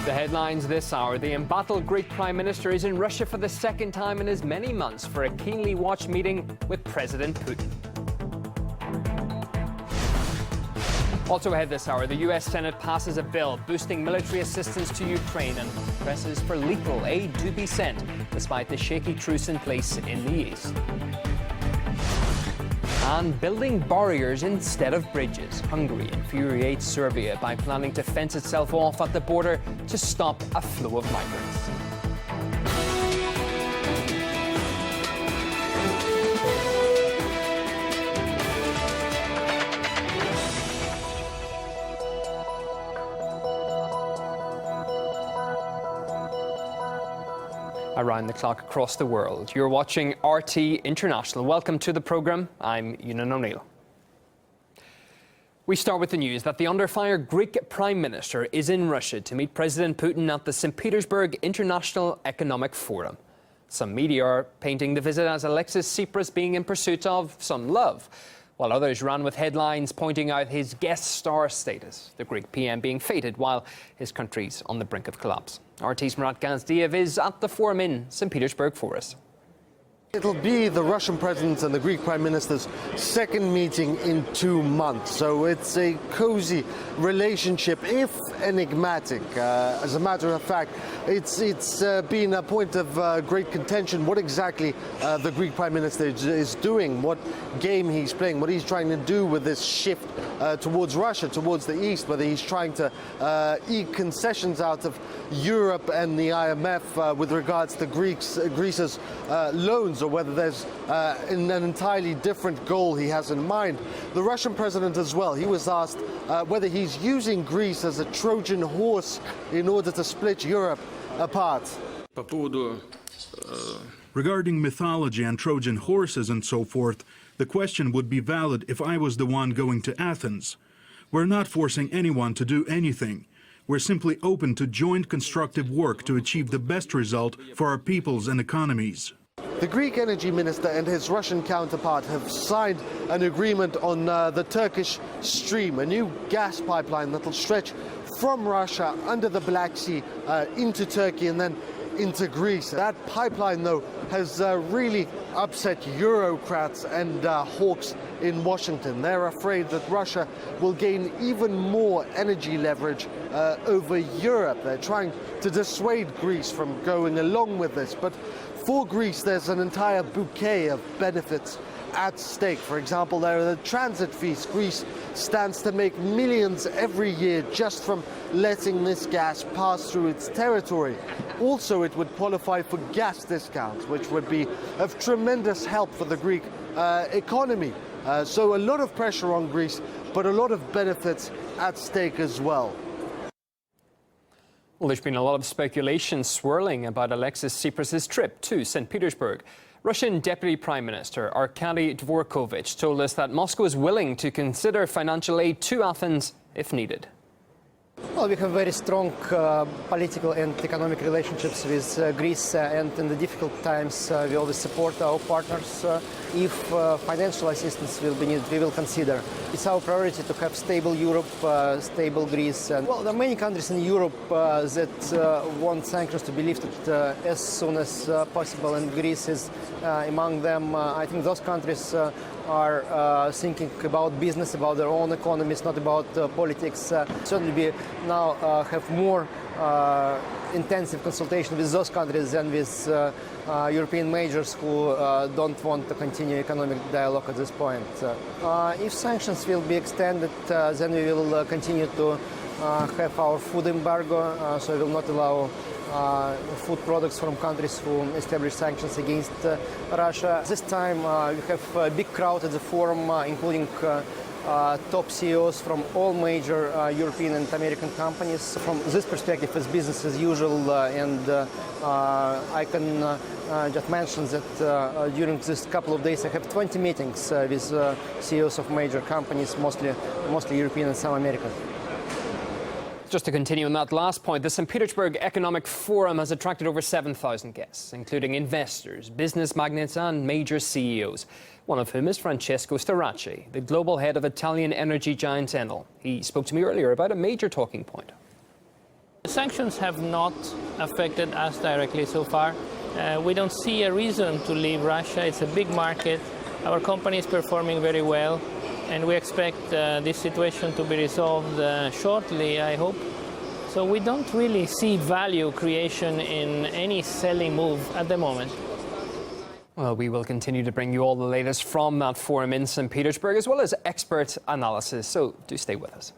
The headlines this hour. The embattled Greek Prime Minister is in Russia for the second time in as many months for a keenly watched meeting with President Putin. Also ahead this hour, the US Senate passes a bill boosting military assistance to Ukraine and presses for lethal aid to be sent, despite the shaky truce in place in the east. And building barriers instead of bridges. Hungary infuriates Serbia by planning to fence itself off at the border to stop a flow of migrants. Around the clock across the world. You're watching RT International. Welcome to the programme. I'm Ewan O'Neill. We start with the news that the under-fire Greek Prime Minister is in Russia to meet President Putin at the St. Petersburg International Economic Forum. Some media are painting the visit as Alexis Tsipras being in pursuit of some love, while others ran with headlines pointing out his guest star status, the Greek PM being feted while his country's on the brink of collapse. RT's Murat Gazdiev is at the forum in St. Petersburg for us. It'll be the Russian president and the Greek prime minister's second meeting in 2 months, so it's a cozy relationship, if enigmatic. As a matter of fact, it's been a point of great contention what exactly the Greek prime minister is doing, what game he's playing, what he's trying to do with this shift towards Russia, towards the east, whether he's trying to eke concessions out of Europe and the IMF with regards to Greece's loans, or whether there's an entirely different goal he has in mind. The Russian president as well, he was asked whether he's using Greece as a Trojan horse in order to split Europe apart. Regarding mythology and Trojan horses and so forth, the question would be valid if I was the one going to Athens. We're not forcing anyone to do anything. We're simply open to joint constructive work to achieve the best result for our peoples and economies. The Greek energy minister and his Russian counterpart have signed an agreement on the Turkish Stream, a new gas pipeline that will stretch from Russia under the Black Sea into Turkey and then into Greece. That pipeline, though, has really upset Eurocrats and hawks in Washington. They're afraid that Russia will gain even more energy leverage over Europe. They're trying to dissuade Greece from going along with this. But for Greece, there's an entire bouquet of benefits at stake. For example, there are the transit fees. Greece stands to make millions every year just from letting this gas pass through its territory. Also, it would qualify for gas discounts, which would be of tremendous help for the Greek economy. So a lot of pressure on Greece, but a lot of benefits at stake as well. Well, there's been a lot of speculation swirling about Alexis Tsipras' trip to St. Petersburg. Russian Deputy Prime Minister Arkady Dvorkovich told us that Moscow is willing to consider financial aid to Athens if needed. Well, we have very strong political and economic relationships with Greece, and in the difficult times we always support our partners. If financial assistance will be needed, we will consider. It's our priority to have stable Europe, stable Greece. And, well, there are many countries in Europe that want sanctions to be lifted as soon as possible, and Greece is among them. I think those countries are thinking about business, about their own economies, not about politics. Certainly we now have more intensive consultation with those countries than with European majors who don't want to continue economic dialogue at this point. If sanctions will be extended, then we will continue to have our food embargo, so we will not allow food products from countries who establish sanctions against Russia. This time we have a big crowd at the forum, including top CEOs from all major European and American companies. From this perspective, it's business as usual, and I can just mention that during this couple of days I have 20 meetings with CEOs of major companies, mostly European and some American. Just to continue on that last point, the St. Petersburg Economic Forum has attracted over 7,000 guests, including investors, business magnates and major CEOs, one of whom is Francesco Starace, the global head of Italian energy giant Enel. He spoke to me earlier about a major talking point. Sanctions have not affected us directly so far. We don't see a reason to leave Russia. It's a big market. Our company is performing very well, and we expect this situation to be resolved shortly, I hope. So we don't really see value creation in any selling move at the moment. Well, we will continue to bring you all the latest from that forum in St. Petersburg, as well as expert analysis, so do stay with us.